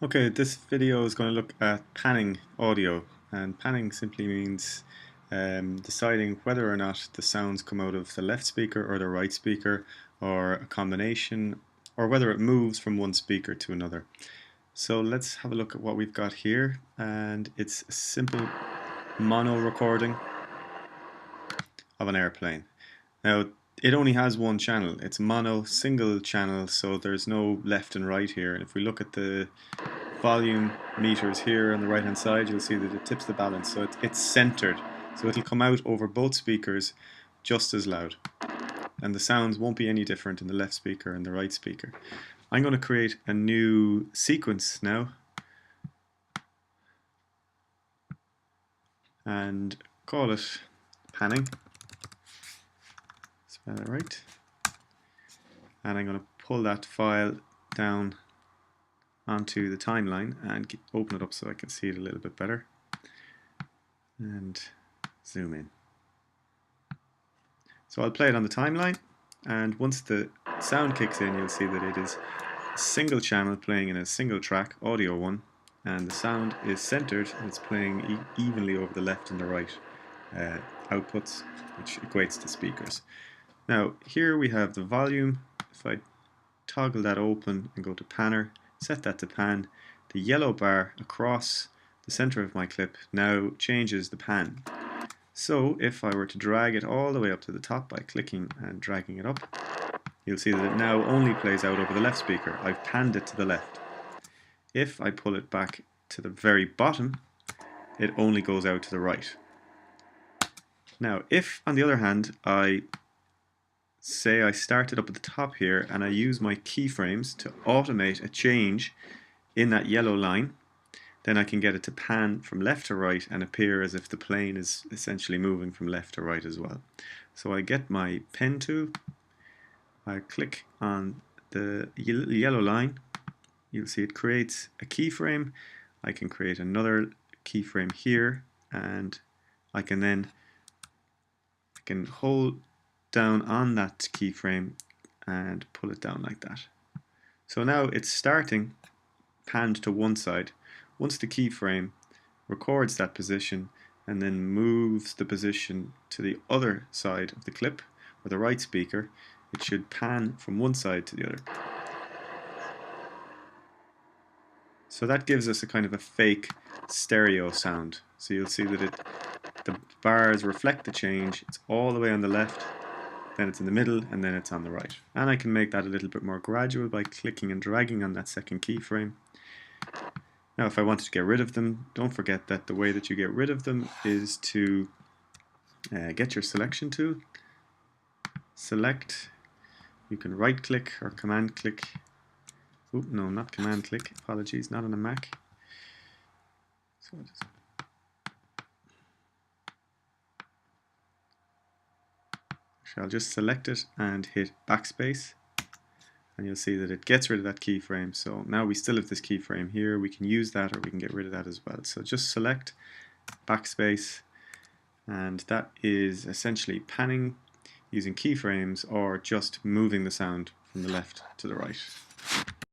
Okay, this video is going to look at panning audio, and panning simply means deciding whether or not the sounds come out of the left speaker or the right speaker, or a combination, or whether it moves from one speaker to another. So let's have a look at what we've got here, and it's a simple mono recording of an airplane. Now, it only has one channel. It's mono, single channel, so there's no left and right here. And if we look at the volume meters here on the right hand side, you'll see that it tips the balance, so it's centered, so it'll come out over both speakers just as loud, and the sounds won't be any different in the left speaker and the right speaker. I'm going to create a new sequence now and call it panning, spell it right, and I'm going to pull that file down onto the timeline and open it up so I can see it a little bit better and zoom in. So I'll play it on the timeline, and once the sound kicks in, you'll see that it is a single channel playing in a single track, audio one, and the sound is centered and it's playing evenly over the left and the right outputs, which equates to speakers. Now here we have the volume. If I toggle that open and go to panner, set that to pan, the yellow bar across the center of my clip now changes the pan. So if I were to drag it all the way up to the top by clicking and dragging it up, you'll see that it now only plays out over the left speaker. I've panned it to the left. If I pull it back to the very bottom, it only goes out to the right. Now if, on the other hand, I say I started up at the top here and I use my keyframes to automate a change in that yellow line, then I can get it to pan from left to right and appear as if the plane is essentially moving from left to right as well. So I get my pen tool, I click on the yellow line, you'll see it creates a keyframe. I can create another keyframe here, and I can hold down on that keyframe and pull it down like that. So now it's starting panned to one side. Once the keyframe records that position and then moves the position to the other side of the clip, or the right speaker, it should pan from one side to the other. So that gives us a kind of a fake stereo sound. So you'll see that the bars reflect the change. It's all the way on the left, then it's in the middle, and then it's on the right. And I can make that a little bit more gradual by clicking and dragging on that second keyframe. Now if I wanted to get rid of them, don't forget that the way that you get rid of them is to get your selection tool, select, you can right click or command click. Oh no, not command click, apologies, not on a Mac. So I'll just select it and hit backspace, and you'll see that it gets rid of that keyframe. So now we still have this keyframe here. We can use that, or we can get rid of that as well. So just select backspace, and that is essentially panning using keyframes or just moving the sound from the left to the right.